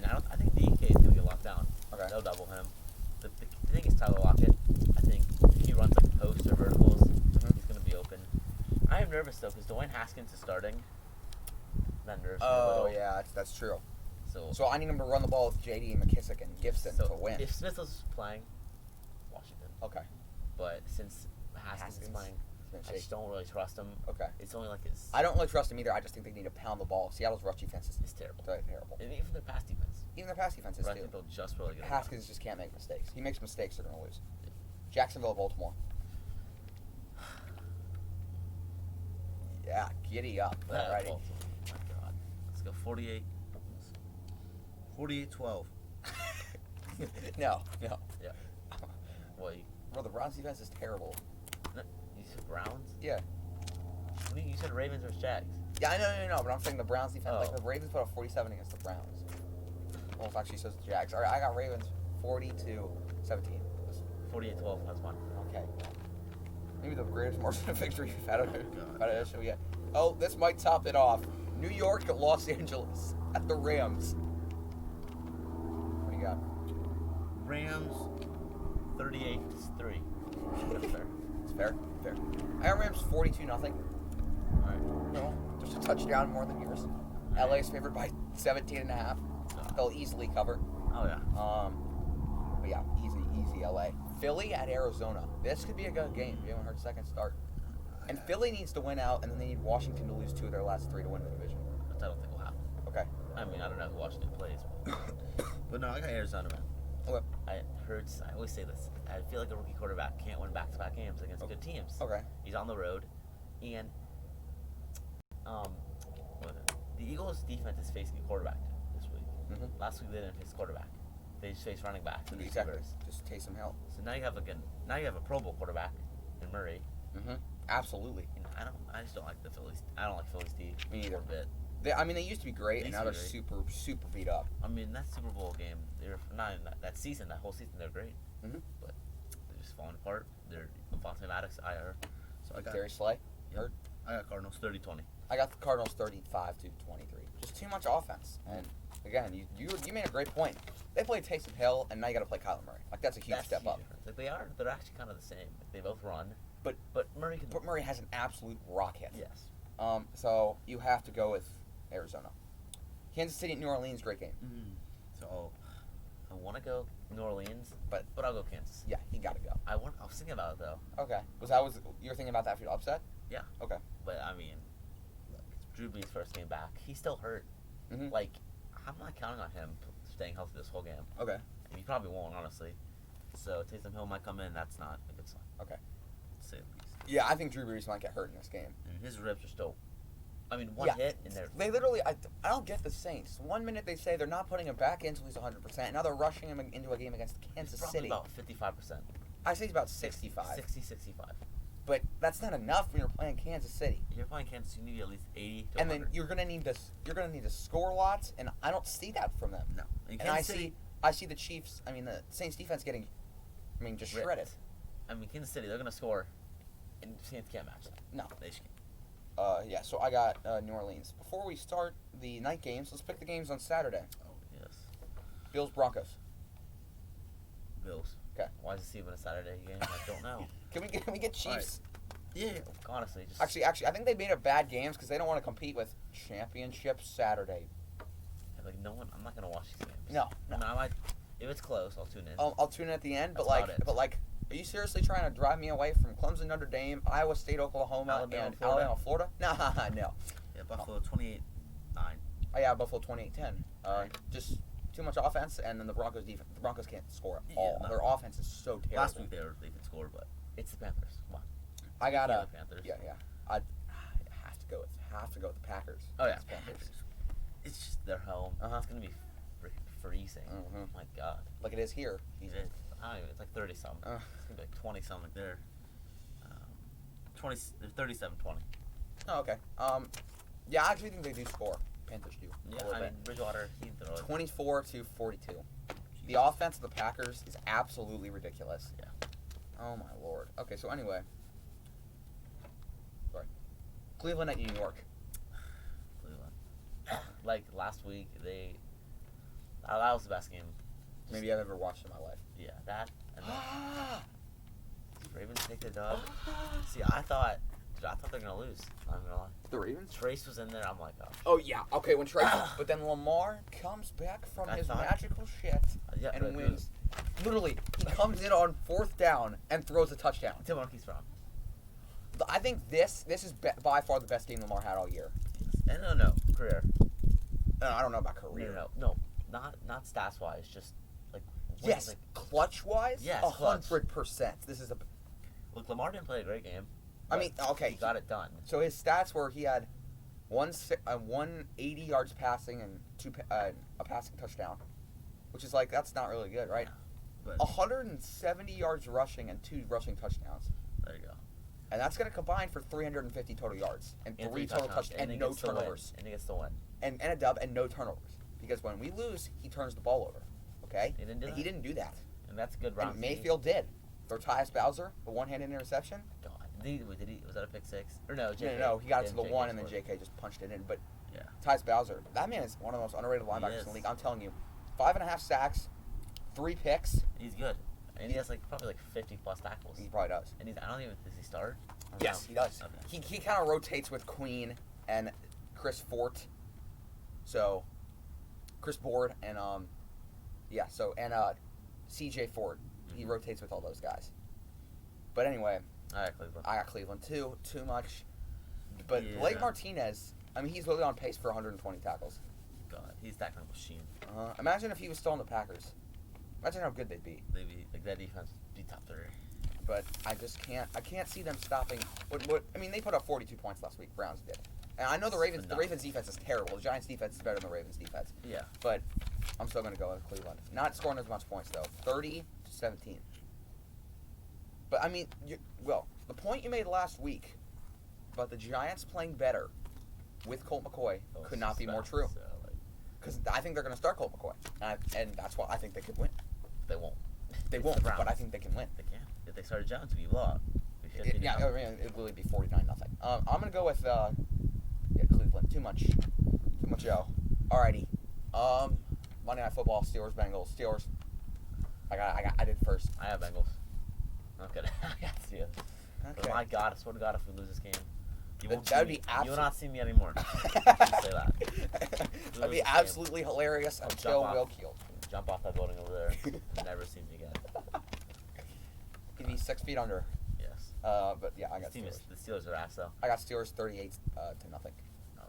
And I think DK is going to get locked down. Okay. They'll double him. The thing is Tyler Lockett. I think if he runs like posts or verticals, he's going to be open. I am nervous though because Dwayne Haskins is starting. That nerves me a Oh, little. yeah, that's true. So I need him to run the ball with J.D. McKissick and Gibson to win. If Smith was playing, Washington. Okay. But since Haskins is playing, I just don't really trust him. Okay. It's only like his. I don't really trust him either. I just think they need to pound the ball. Seattle's rush defense is terrible. terrible. And even their pass defense. Even their pass defense is But I too. think they'll just really get it Haskins just can't make mistakes. He makes mistakes, they're going to lose. Jacksonville, Baltimore. Yeah, giddy up. Alrighty. Baltimore. My God. Let's go 48. 48-12. No. Yeah. Well, Bro, the Browns defense is terrible. you said Browns? Yeah. You said Ravens versus Jags. Yeah, I know, but I'm saying the Browns defense. Oh. Like, the Ravens put up 47 against the Browns. Well, it actually says the Jags. All right, I got Ravens 40-17. 48-12. That's fine. Okay. Maybe the greatest margin of victory we've had out of this show yet. Oh, this might top it off. New York at Los Angeles at the Rams. What do you got? Rams 38-3. Fair. It's fair. I got Rams 42-0. All right. No, just a touchdown more than yours. LA is favored by 17.5. They'll easily cover. Oh yeah. But yeah, easy LA. Philly at Arizona. This could be a good game. You haven't heard second start. And Philly needs to win out, and then they need Washington to lose 2 of their last 3 to win the division. I don't think will happen. Okay. I mean, I don't know who Washington plays. But no, I got Arizona, man. Okay. I always say this. I feel like a rookie quarterback can't win back-to-back games against good teams. Okay. He's on the road, and the Eagles' defense is facing a quarterback this week. Mm-hmm. Last week they didn't face quarterback. They just faced running backs and Exactly. receivers. Just taste some help. So now you have a Pro Bowl quarterback in Murray. Mm-hmm. Absolutely. And I just don't like the Phillies. I don't like Phillies D. Me either. A bit. They used to be great, and now they're Used to be super beat up. I mean, that Super Bowl game, they're not in that season. That whole season, they're great. Mm-hmm. But they're just falling apart. They're Vontae Maddox, IR. So I got Darius Slay. You heard? I got Cardinals 30-20. I got the Cardinals 35-23. Just too much offense. And again, you made a great point. They played Taysom Hill, and now you got to play Kyler Murray. Like that's a huge step up. Difference. Like they're actually kind of the same. They both run. But Murray can. But Murray has an absolute rocket. Yes. So you have to go with Arizona. Kansas City at New Orleans, great game. So I want to go New Orleans, but I'll go Kansas. Yeah, he got to go. I was thinking about it though. Okay. You were thinking about that for your upset? Yeah. Okay. But I mean, look, it's Drew Brees' first game back. He's still hurt. Mhm. Like, I'm not counting on him staying healthy this whole game. Okay. And he probably won't, honestly. So Taysom Hill might come in. That's not a good sign. Okay. To say the least. Yeah, I think Drew Brees might get hurt in this game. And his ribs are still. I mean, one Yeah. hit and they're. They literally, I don't get the Saints. 1 minute they say they're not putting him back in until he's 100%. Now they're rushing him into a game against Kansas Probably City. about 55%. I say he's about 65. 60, 65. But that's not enough when you're playing Kansas City. If you're playing Kansas, you need at least 80 to And 100. then you're gonna need to score lots, and I don't see that from them. No. And I see the Chiefs. I mean the Saints defense getting, just ripped. shredded. I mean, Kansas City, they're going to score. And Saints can't match that. No. They just can't. Yeah. So I got New Orleans. Before we start the night games, let's pick the games on Saturday. Oh, yes. Bills Broncos. Bills. Okay. Why is this even a Saturday game? I don't know. Can we get Chiefs? Yeah. Honestly, just. Actually, I think they made it bad games because they don't want to compete with Championship Saturday. Like, no one. I'm not going to watch these games. No. I mean, I might. If it's close, I'll tune in. I'll tune in at the end, That's about it. but are you seriously trying to drive me away from Clemson, Notre Dame, Iowa State, Oklahoma, Alabama, and Florida? Alabama, Florida? Nah, no. Yeah, Buffalo 28-9. Oh yeah, Buffalo 28-10. Right. Just too much offense, and then the Broncos defense. The Broncos can't score at Yeah, all. no. Their offense is so terrible. Last week they could score, but It's the Panthers. Come on. I got Yeah, the Panthers. yeah. I have to go with the Packers. Oh, yeah. It's Panthers. It's just their home. Uh-huh. It's going to be freezing. Mhm. My God. Like it is here. I don't even. It's like 30 something. Uh. It's gonna be like 20 something. they're 37-20. Oh, okay. Yeah, I actually think they do score. Panthers do. Yeah, A little I bit. mean Bridgewater. He threw it. 24-42. The offense of the Packers is absolutely ridiculous. Yeah. Oh my lord. Okay, so anyway. Sorry. Cleveland at New York. Cleveland. Like last week, that was the best game. Maybe I've ever watched in my life. Yeah, that and then Ravens take the dub. See, I thought they're gonna lose. I'm gonna lie. The Ravens? Trace was in there. I'm like, oh. Oh yeah. Okay, when Trey, but then Lamar comes back from I his thought- magical shit Yeah, and but wins. Literally, he comes in on 4th down and throws a touchdown. Tim Monkey's from. I think this is by far the best game Lamar had all year. And no, career. I don't know about career. No, not stats wise. Just like Yes, like, clutch wise, Yes, clutch. 100%. This is a. look, Lamar didn't play a great game. I but mean, okay, he got it done. So his stats were he had 180 yards passing and a passing touchdown, which is like that's not really good, right? But 170 yards rushing and 2 rushing touchdowns, There you go. and that's going to combine for 350 total yards and 3 total touchdowns and he no gets the win. turnovers And he gets the win. and a dub and no turnovers because when we lose, he turns the ball over. Okay, He didn't do and that. he didn't do that. And that's good round. And Mayfield did. For Tyus Bowser, a one-handed interception. God, was that a pick six? Or no, JK. No, he got to the JK 1 and then scored. JK just punched it in. But yeah, Tyus Bowser, that man is one of the most underrated He linebackers is. in the league. I'm telling you, 5.5 sacks, 3 picks. He's good. And he has like probably like 50 plus tackles. He probably does. And does he start? I don't Yes, know. he does. Okay. He kind of rotates with Queen and Chris Fort. So, Chris Board and CJ Ford. He rotates with all those guys. But anyway, All right, Cleveland. I got Cleveland too. Too much. But Yeah. Blake Martinez, I mean, he's literally on pace for 120 tackles. God, he's that kind of machine. Imagine if he was still on the Packers. Imagine how good they'd be. Maybe like that defense would be top 3. But I just can't. I can't see them stopping. I mean, they put up 42 points last week. Browns did. And I know the Ravens. The Ravens defense is terrible. The Giants defense is better than the Ravens defense. Yeah. But I'm still going to go with Cleveland. Not scoring as much points though. 30-17. But I mean, the point you made last week about the Giants playing better with Colt McCoy could not be more true. So, like, Because I think they're going to start Colt McCoy, and that's why I think they could win. they won't. They It's won't, the Browns. but I think they can win. They can. If they started Jones, it'd be a blowout. We should be Yeah, down. I mean, it will be 49-0. I'm going to go with Cleveland. Too much Joe. Alrighty. Monday Night Football. Steelers. Bengals. Steelers. I did first. I have Bengals. I'm kidding. I got you. But Okay. my God, I swear to God, if we lose this game, you won't That'd see be me. You will absolute- not see me anymore. Just say that. That'd be Lose the game. absolutely hilarious I'll until jump Will off. killed. Jump off that building over there and never see me again. He'd be 6 feet under. Yes. But yeah, I got The Steelers. Steelers are ass though. I got Steelers 38 to nothing. Oh,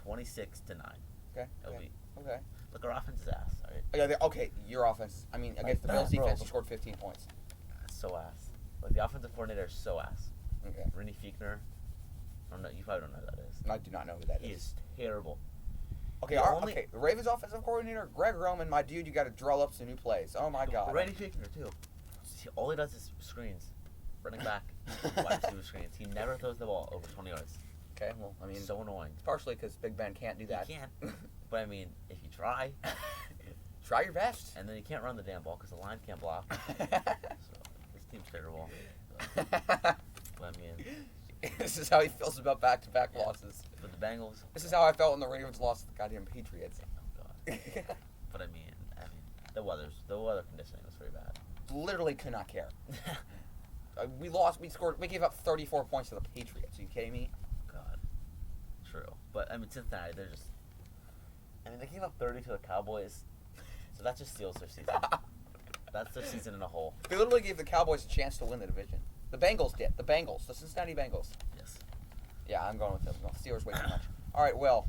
26-9. Okay. It'll Okay. be. Okay. Look, our offense is ass. All right. Yeah, okay, your offense. I mean, against the Bills bro. defense, you scored 15 points. That's so ass. Like, the offensive coordinator is so ass. Okay. Rennie Fiechner. I don't know. You probably don't know who that is. I do not know who that He is. is terrible. Okay, the only- okay. The Ravens offensive coordinator, Greg Roman, my dude, you got to drill up some new plays. Oh my God. Rennie Fiechner, too. All he does is screens. Running back. Wide receiver screens. He never throws the ball over 20 yards. Okay, well, I mean, So annoying. it's partially because Big Ben can't do that. He can't. But, I mean, if you try, Try your best. and then you can't run the damn ball because the line can't block. So, this team's terrible. But I mean, This is how he feels about back-to-back Yeah. losses. but the Bengals. This is how I felt when the Ravens lost to the goddamn Patriots. Oh, God. But, I mean, the weather conditioning was pretty bad. Literally could not care. We gave up 34 points to the Patriots. Are you kidding me? God. True. But, I mean, Cincinnati, they're just. I mean, they gave up 30 to the Cowboys. So that just steals their season. That's their season in a whole. They literally gave the Cowboys a chance to win the division. The Bengals did. The Cincinnati Bengals. Yes. Yeah, I'm going with them. Steelers way too much. All right, well,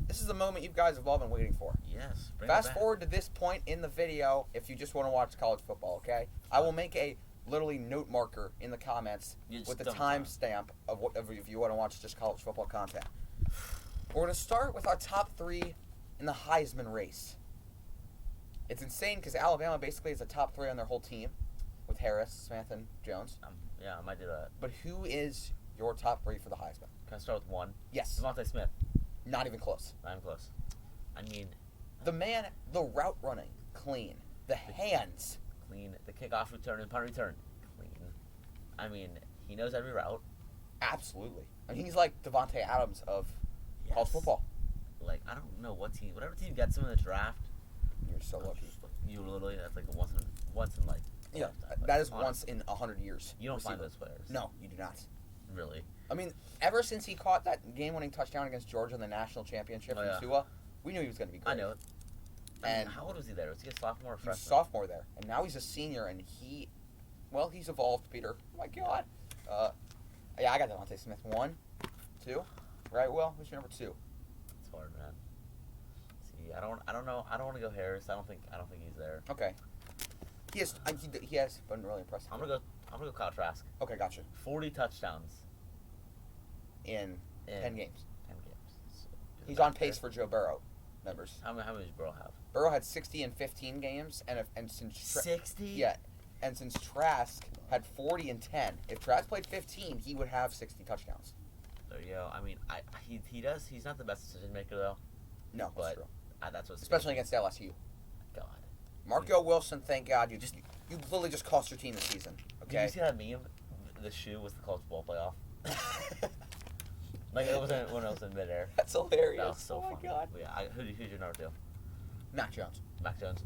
this is the moment you guys have all been waiting for. Yes. Bring it Fast back. forward to this point in the video if you just want to watch college football, okay? I will make a literally note marker in the comments You just with the don't timestamp of what if you want to watch just college football content. We're going to start with our top 3 in the Heisman race. It's insane because Alabama basically is a top 3 on their whole team with Harris, Smith, and Jones. Yeah, I might do that. But who is your top 3 for the Heisman? Can I start with one? Yes. Devontae Smith. Not even close. I'm close. I mean, The man, the route running, clean. The hands. clean. The kickoff return and punt return, clean. I mean, he knows every route. Absolutely. I mean, he's like Devontae Adams of college football. Like, I don't know what team, whatever team gets him in the draft. You're so lucky. You literally, that's like a once in like. Yeah, lifetime. Like, that is honestly, once in 100 years. You don't find receiver. those players. No, you do not. Really. I mean, ever since he caught that game-winning touchdown against Georgia in the national championship Oh, from yeah. Tua, we knew he was going to be great. I know it. And And how old was he there? Was he a sophomore or he was a freshman? sophomore there, and now he's a senior, and he's evolved, Peter. Oh my God. Yeah, I got Devontae Smith. 1, 2. Right, Will? Who's your number 2? It's hard, man. See, I don't know. I don't want to go Harris. I don't think he's there. Okay. He has been really impressive. I'm gonna go Kyle Trask. Okay, gotcha. 40 touchdowns In 10 games. 10 games. So, He's on pace for Joe Burrow, members. How many does Burrow have? Burrow had 60 in 15 games, and since 60. yeah, and since Trask had 40 in 10, if Trask played 15, he would have 60 touchdowns. There you go. I mean, he does. He's not the best decision maker though. No, But that's true. That's what's Especially against LSU. God. Marco Wilson, thank God, you literally just cost your team the season. Did you Okay. see that meme? The shoe was the college ball playoff. Like it wasn't when it was in midair. That's hilarious. That was so oh my funny. God. Yeah, who's your number 2? Mac Jones. Mac Jones.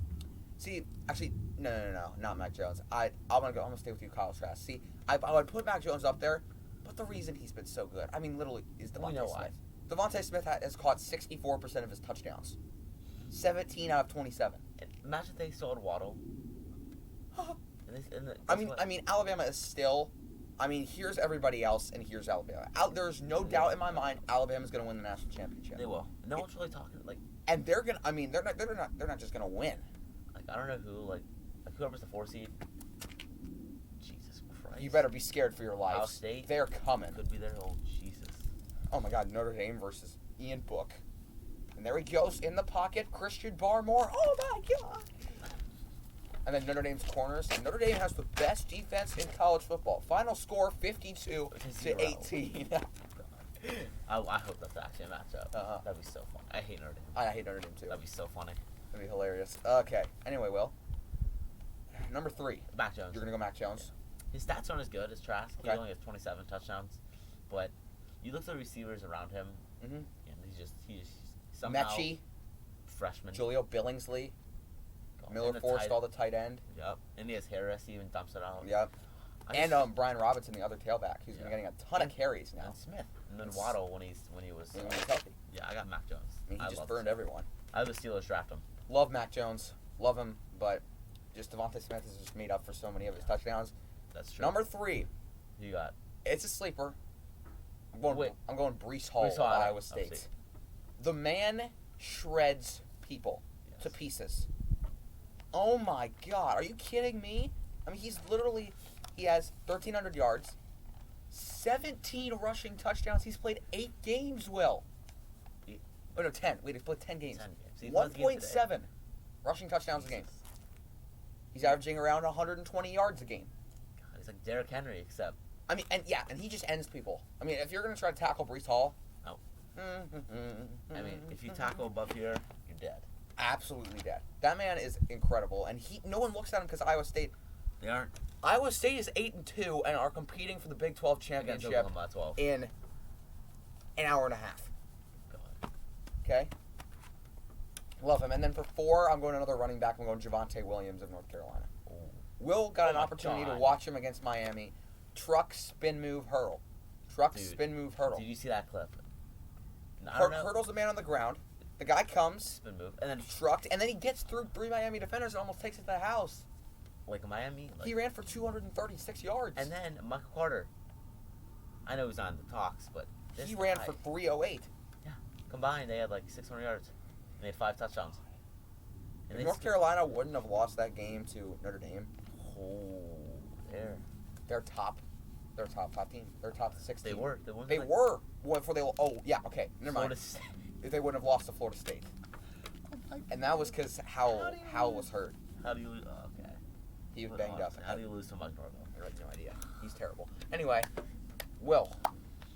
See, actually, no, not Mac Jones. I'm gonna stay with you, Kyle Trask. See, I would put Mac Jones up there, but the reason he's been so good, I mean, literally, is Devontae We know Smith. why. Devontae Smith has caught 64% of his touchdowns, 17 out of 27. And imagine if they still had Waddle. I mean, Alabama is still. I mean, here's everybody else, and here's Alabama. There's no doubt in my mind Alabama's going to win the national championship. They will. No one's really talking like. And they're gonna. I mean, they're not just gonna win. Like I don't know who like whoever's the 4 seed. Jesus Christ. You better be scared for your life. Ohio State They're coming. could be there. Oh Jesus. Oh my God, Notre Dame versus Ian Book. And there he goes in the pocket, Christian Barmore. Oh my God. And then Notre Dame's corners. And Notre Dame has the best defense in college football. Final score 52 to 18. I hope that's actually a matchup. That'd be so fun. I hate Notre Dame. I hate Notre Dame too. That'd be so funny. That'd be hilarious. Okay. Anyway, Will. Number 3. Mac Jones. You're gonna go Mac Jones. His stats aren't as good as Trask. He Okay. only has 27 touchdowns, but you look at the receivers around him, Mm-hmm. and he's somehow Mechie, freshman. Julio Billingsley, And Miller the Forrestall, the tight end. Yep. And he has Harris. He even dumps it out. Yep. I And just- Brian Robinson, the other tailback, who's been Yeah. getting a ton of carries now. and Smith. And then It's- Waddle when he was. When he's healthy. Yeah, I got Mac Jones. I mean, he just love burned the- everyone. I have the Steelers draft him. Love Mac Jones. Love him, but just Devontae Smith has just made up for so many of his touchdowns. That's true. Number 3, You got it's a sleeper. I'm going Wait. Brees Hall Brees of Hall, Iowa Iowa State. State. The man shreds people to pieces. Oh my God, are you kidding me? I mean, he has 1,300 yards, 17 rushing touchdowns. He's played 8 games, Will. Oh, no, 10. Wait, he's played 10 games. 10 games. 1.7 rushing touchdowns a game. He's averaging around 120 yards a game. God, he's like Derrick Henry, except. I mean, and he just ends people. I mean, if you're going to try to tackle Breece Hall. Oh. I mean, if you tackle above here, you're dead. Absolutely dead. That man is incredible, and no one looks at him because Iowa State. They aren't. Iowa State is 8-2 and are competing for the Big 12 championship Oklahoma at 12. in an hour and a half. God. Okay. Love him. And then for 4, I'm going another running back. I'm going Javonte Williams of North Carolina. Ooh. Will got an my opportunity to God. watch him against Miami. Truck, spin, move, hurl. Truck, Dude, spin, move, hurl. Did you see that clip? I don't know. Hurdles the man on the ground. The guy comes, Spin move, and then trucked, and then he gets through 3 Miami defenders and almost takes it to the house. like Miami. Like, He ran for 236 yards. and then Michael Carter. I know he's not in the talks, but this he ran guy, for 308. combined they had like 600 yards. And they had 5 touchdowns. And If North Carolina wouldn't have lost that game to Notre Dame, there. they're top 5 team. They're top 6 They team. were. They were. Well, before they. Oh, yeah. Okay. Never Florida mind. State. If they wouldn't have lost to Florida State, and that was because Howell was hurt. How do you lose? Oh, okay. He was banged up. How do you lose to Mike Norvell? I have no idea. He's terrible. Anyway, Will,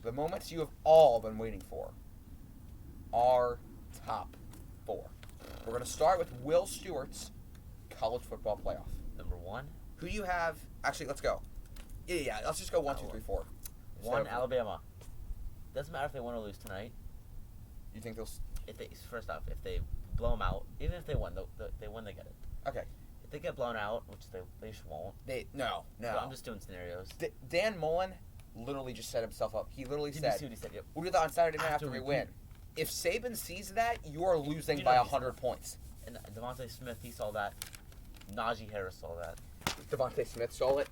the moments you have all been waiting for are top 4. We're going to start with Will Stewart's college football playoff. Number 1. Who do you have? Actually, let's go. Yeah. Let's just go 1, 2, 3, 4. 1 Alabama. Doesn't matter if they win or lose tonight. You think they'll? If they if they blow them out, even if they win, they win, they get it. Okay. If they get blown out, which they won't. No. But I'm just doing scenarios. Dan Mullen literally just set himself up. He literally Did you said, see what he said? Yep. "We'll do that on Saturday night After after we we win." If Saban sees that, you are losing You by know he's- 100 points. And Devontae Smith, he saw that. Najee Harris saw that. Devontae Smith saw it.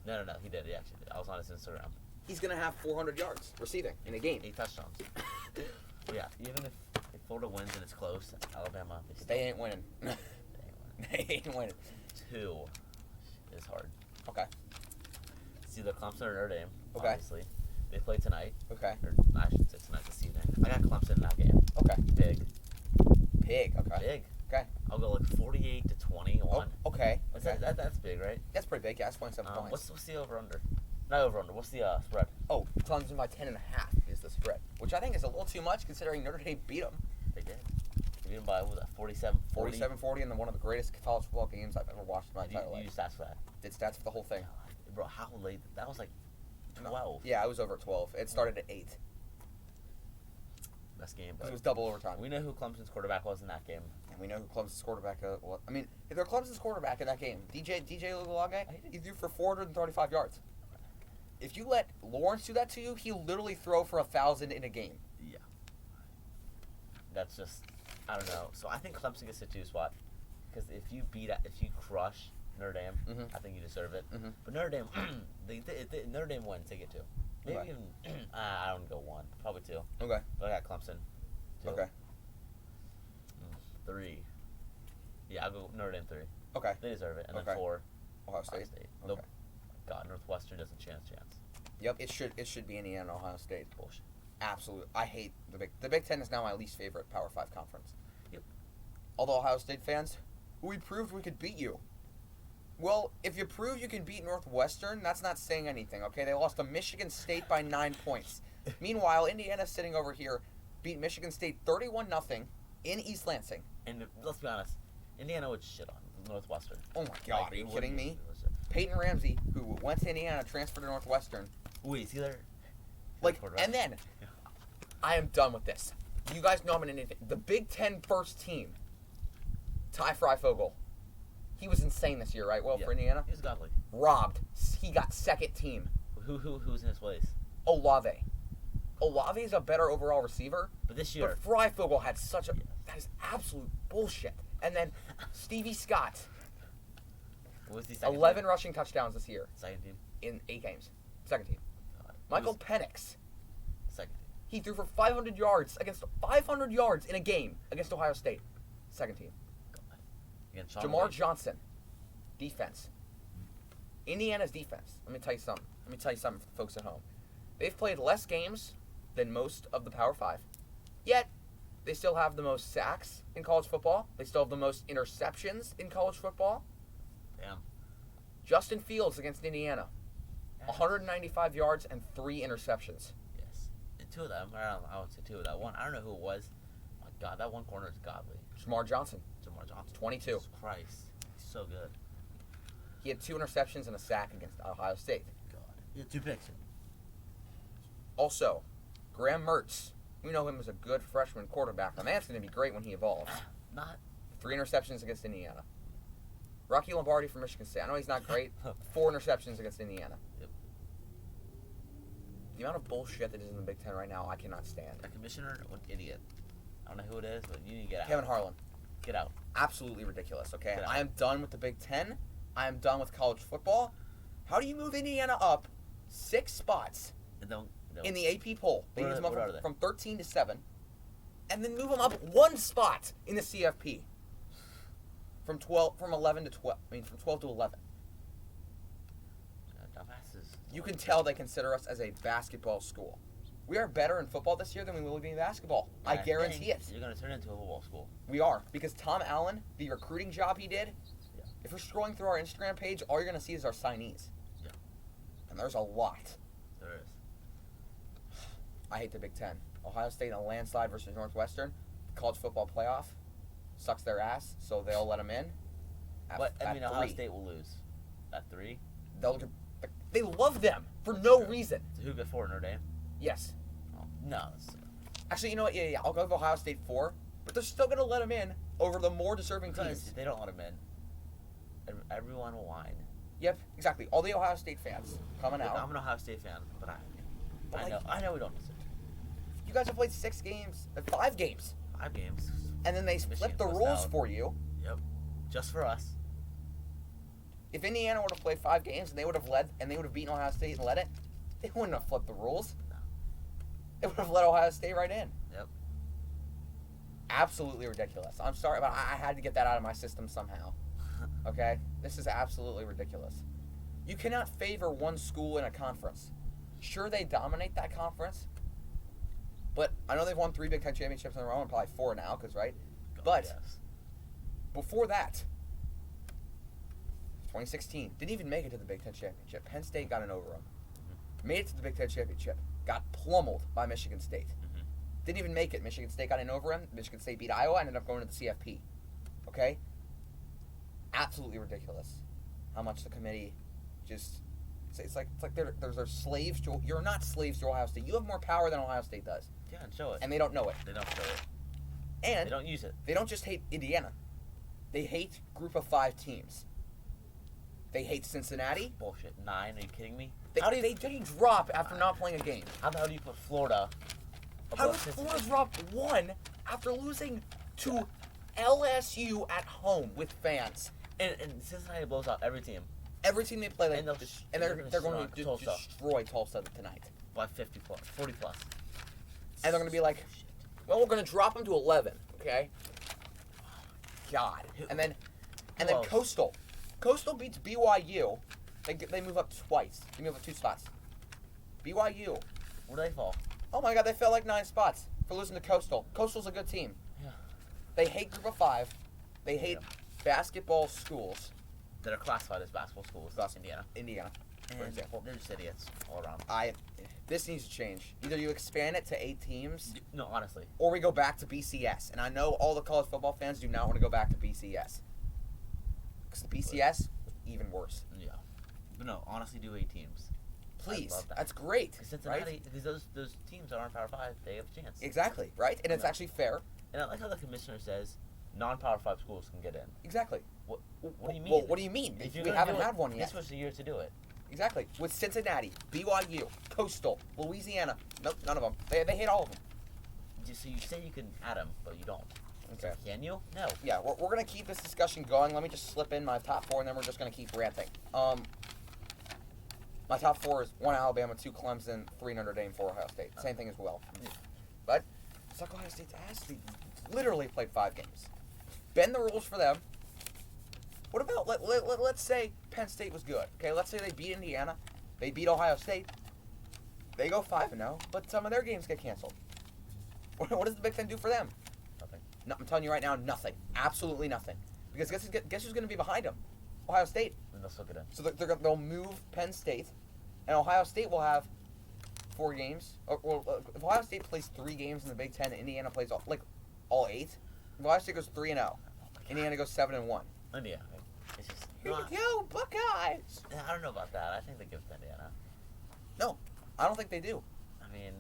No, he did. He actually did. I was on his Instagram. He's gonna have 400 yards receiving in a game. 8 touchdowns. But yeah, even if Florida wins and it's close, Alabama, They ain't winning. they ain't winning. They ain't winning. 2 is hard. Okay. It's either Clemson or Notre Dame. Okay. Obviously, they play tonight. Okay. Or I should say tonight this evening. I got Clemson in that game. Okay. Big. Pig. Okay. Big. Okay. I'll go like 48 to 21. Oh, okay. That's, Okay. that's big, right? That's pretty big. Yeah, that's 27 points. What's the over under? Not over under. What's the spread? Oh, Clemson by 10.5 is the spread, which I think is a little too much considering Notre Dame beat them They did. They beat them by, what was that, 47-40? 47-40 in one of the greatest college football games I've ever watched in my entire You life. used stats for that. Did stats for the whole thing. Bro, how late? That was like 12. Yeah, it was over 12. It started at 8. Best game. It But was double overtime. we know who Clemson's quarterback was in that game. And we know who Clemson's quarterback was. I mean, if they're Clemson's quarterback in that game, DJ Uiagalelei, he threw for 435 yards. If you let Lawrence do that to you, he'll literally throw for 1,000 in a game. Yeah. That's just, I don't know. So I think Clemson gets the 2 spot. Because if you crush Notre Dame, Mhm. I think you deserve it. Mhm. But Notre Dame, Notre Dame wins, they get 2. Maybe Okay. even, I don't go 1. Probably 2. Okay. But I got Clemson. 2. Okay. 3. Yeah, I'll go Notre Dame 3. Okay. They deserve it. And Okay. then 4, Ohio Ohio State. State. Okay. Nope. God, Northwestern doesn't chance. Yep. It should be Indiana, Ohio State. Bullshit. Absolutely. I hate the Big Ten is now my least favorite Power 5 conference. Yep. Although Ohio State fans, we proved we could beat you. Well, if you prove you can beat Northwestern, that's not saying anything, okay? They lost to Michigan State by 9 points. Meanwhile, Indiana sitting over here beat Michigan State 31-0 in East Lansing. And let's be honest, Indiana would shit on Northwestern. Oh my God, Like, are you it kidding would- me? it was- Peyton Ramsey, who went to Indiana, transferred to Northwestern. Wait, is he there? Like, Quarterback. and then, Yeah. I am done with this. You guys know I'm an Indian fan. The Big Ten first team, Ty Freifogel. He was insane this year, right? Well, Yeah. for Indiana. He's godly. Robbed. He got second team. Who's in his place? Olave. Olave is a better overall receiver. But this year, But Freifogel had such a... That is absolute bullshit. And then Stevie Scott, what was the second 11 team? rushing touchdowns this year Second team. in 8 games. Second team. God. Michael Who's Penix, second team. He threw for 500 yards in a game against Ohio State. Second team. Against Sean Jamar Wade. Johnson, defense. Indiana's defense. Let me tell you something for the folks at home. They've played less games than most of the Power 5. Yet, they still have the most sacks in college football. They still have the most interceptions in college football. Damn. Justin Fields against Indiana. 195 yards and 3 interceptions. Yes. And two of them, I would say two of that. One, I don't know who it was. My God, that one corner is godly. Jamar Johnson, Jamar Johnson. 22. Jesus Christ. He's so good. He had 2 interceptions and a sack against Ohio State. God. He had 2 picks. Also, Graham Mertz. We know him as a good freshman quarterback. The man's going to be great when he evolves. Not. 3 interceptions against Indiana. Rocky Lombardi from Michigan State. I know he's not great. 4 interceptions against Indiana. Yep. The amount of bullshit that is in the Big Ten right now, I cannot stand. A commissioner, an idiot. I don't know who it is, but you need to get out. Kevin Harlan. Get out. Absolutely ridiculous, okay? Get out. I am done with the Big Ten. I am done with college football. How do you move Indiana up 6 spots in the AP poll? They What use are them up they? from 13 to 7. And then move them up 1 spot in the CFP. From 12 to 11. Dumbasses. You can tell they consider us as a basketball school. We are better in football this year than we will be in basketball. I guarantee it. You're going to turn into a football school. We are. Because Tom Allen, the recruiting job he did, Yeah. if you're scrolling through our Instagram page, all you're going to see is our signees. Yeah. And there's a lot. There is. I hate the Big Ten. Ohio State in a landslide versus Northwestern. College football playoff sucks their ass, so they'll let them in. But, I mean, Ohio 3. State will lose. At 3? They love them for no reason. So who got 4, Notre Dame? Yes. Oh, no. Actually, you know what? Yeah. I'll go with Ohio State 4, but they're still going to let them in over the more deserving Because teams. if they don't let them in, everyone will whine. Yep, exactly. All the Ohio State fans coming Look, out. I'm an Ohio State fan, but But I know we don't deserve You guys have played 5 games, 5 games. and then they Michigan flipped the pussed rules out. for you. Yep. Just for us. If Indiana would have played 5 games and they would have led and they would have beaten Ohio State and led it, they wouldn't have flipped the rules. No. They would have let Ohio State right in. Yep. Absolutely ridiculous. I'm sorry, but I had to get that out of my system somehow. Okay? This is absolutely ridiculous. You cannot favor one school in a conference. Sure, they dominate that conference, but I know they've won 3 Big Ten championships in a row and probably 4 now, because, But yes. before that, 2016, didn't even make it to the Big Ten championship. Penn State got in over them. Made it to the Big Ten championship. Got pummeled by Michigan State. Mhm. Didn't even make it. Michigan State got in over them. Michigan State beat Iowa. Ended up going to the CFP. Okay? Absolutely ridiculous. How much the committee just... It's like they're slaves to... You're not slaves to Ohio State. You have more power than Ohio State does. Yeah, and show it. And they don't know it. They don't show it. And They don't use it. they don't just hate Indiana. They hate Group of 5 teams. They hate Cincinnati. Bullshit. 9? Are you kidding me? They drop after not playing a game. How the hell do you put Florida How above does Cincinnati? Florida drop 1 after losing to LSU at home with fans? And Cincinnati blows out every team Every team they play, And they're they're gonna going to Tulsa. destroy Tulsa tonight. by 50 plus, 40 plus. And they're going to be like, well, we're going to drop them to 11, okay? God. And then else? Coastal. Coastal beats BYU. They move up twice. They move up 2 spots. BYU. Where do they fall? Oh my God, they fell like 9 spots for losing to Coastal. Coastal's a good team. Yeah. They hate Group of 5. They hate basketball schools. That are classified as basketball schools. Thus, Indiana. For example. They're just idiots all around. This needs to change. Either you expand it to 8 teams, No, honestly. or we go back to BCS. And I know all the college football fans do not want to go back to BCS. Because the BCS, even worse. Yeah. But no, honestly, do 8 teams. Please. love that. That's great. Because Cincinnati, Right? because those teams that aren't Power 5, they have a chance. Exactly, right? And it's No. actually fair. And I like how the commissioner says non-Power 5 schools can get in. Exactly. What do you mean? Well, what do you mean? If you're We gonna haven't do it, had one yet. This was the year to do it. Exactly. With Cincinnati, BYU, Coastal, Louisiana. Nope, none of them. They hate all of them. So you say you can add them, but you don't. Okay. Can you? No. Yeah, we're going to keep this discussion going. Let me just slip in my top 4, and then we're just going to keep ranting. My top 4 is 1 Alabama, 2 Clemson, 3 Notre Dame, 4 Ohio State. Same thing as well. suck Ohio State's ass. They literally played 5 games. Bend the rules for them. What about, let's say Penn State was good. Okay, let's say they beat Indiana. They beat Ohio State. They go 5-0, but some of their games get canceled. What does the Big Ten do for them? Nothing. No, I'm telling you right now, nothing. Absolutely nothing. Because guess who's going to be behind them? Ohio State. And they'll suck it in. So they'll move Penn State, and Ohio State will have 4 games. If Ohio State plays 3 games in the Big Ten, and Indiana plays all 8. If Ohio State goes 3-0, Indiana goes 7-1. Indiana. It's just. Here you go, Buckeyes. I don't know about that. I think they give it to Indiana. No, I don't think they do. I mean,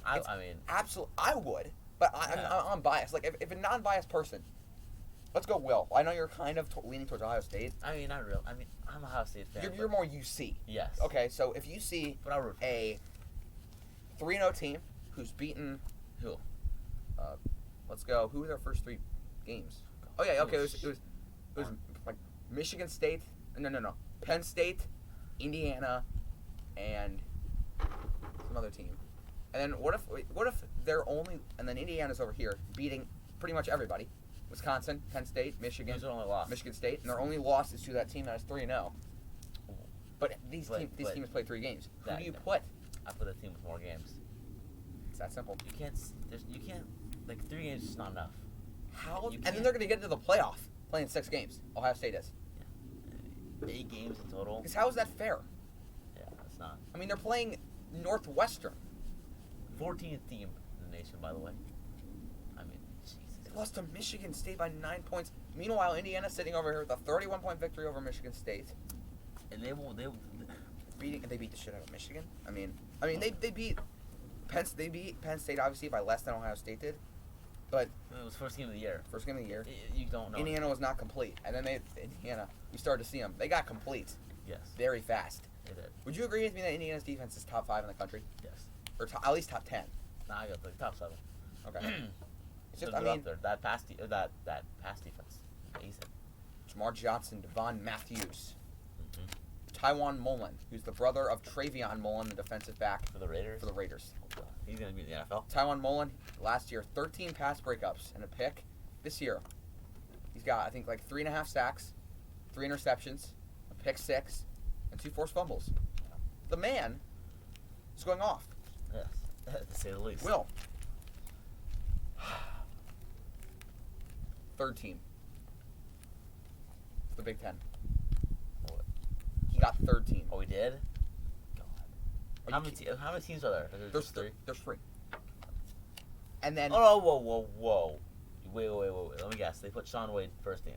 I mean. Absolutely, I would, but I'm biased. Like if a non-biased person, let's go. Will, I know you're kind of leaning towards Ohio State. I mean, not real. I mean, I'm a Ohio State fan. You're more UC. Yes. Okay, so if you see But I'll root for a 3-0 team who's beaten who? Let's go. Who were their first 3 games? Oh yeah, okay. It was like Michigan State. No. Penn State, Indiana, and some other team. And then what if they're only, and then Indiana's over here beating pretty much everybody. Wisconsin, Penn State, Michigan, Who's their only loss? Michigan State, and their only loss is to that team that is 3-0. But these teams played 3 games. Who do you put? I put a team with more games. It's that simple. You can't. Like 3 games is not enough. How? You And then can't- they're going to get into the playoff playing 6 games. Ohio State is. 8 games in total. Because how is that fair? Yeah, that's not. I mean, they're playing Northwestern. 14th team in the nation, by the way. I mean, Jesus. They lost to Michigan State by 9 points. Meanwhile, Indiana's sitting over here with a 31-point victory over Michigan State. And they will. They beat the shit out of Michigan. I mean, they beat Penn State obviously by less than Ohio State did, but It was first game of the year. first game of the year, You don't know. Indiana was not complete, and then Indiana, we started to see them. They got complete Yes, very fast. they did. Would you agree with me that Indiana's defense is top 5 in the country, Yes. or at least top 10? Nah, I got the top 7. Okay. It's just, So I they're mean, up there. That pass defense, amazing. Jamar Johnson, Devon Matthews, Mm-hmm. Tywan Mullen, who's the brother of Travion Mullen, the defensive back For the Raiders. for the Raiders. He's gonna be in the NFL. Tywan Mullen, last year, 13 pass breakups and a pick. This year, he's got, I think, like 3.5 sacks, 3 interceptions, a pick 6, and 2 forced fumbles. The man is going off. Yes, to say the least. Will. Third team for the Big Ten. He got third team. Oh, we did. God. Are How you many teams are there? There's three. There's 3. And then Oh, whoa. Wait. Let me guess. They put Sean Wade first team.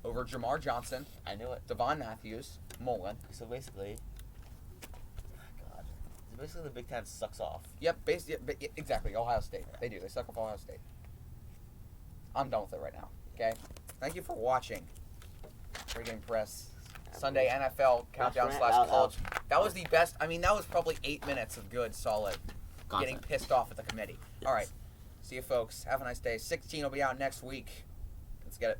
over Jamar Johnson, I knew it. Devon Matthews, Mullen. So basically, God. So basically, the Big Ten sucks off. Yep, exactly. Ohio State. They do. They suck off Ohio State. I'm done with it right now. Okay. Thank you for watching. Pre-game press. Sunday NFL countdown rant, / that- college. That was the best. I mean, that was probably 8 minutes of good, solid, getting Content. pissed off at the committee. Yes. All right. See you, folks. Have a nice day. 16 will be out next week. Let's get it.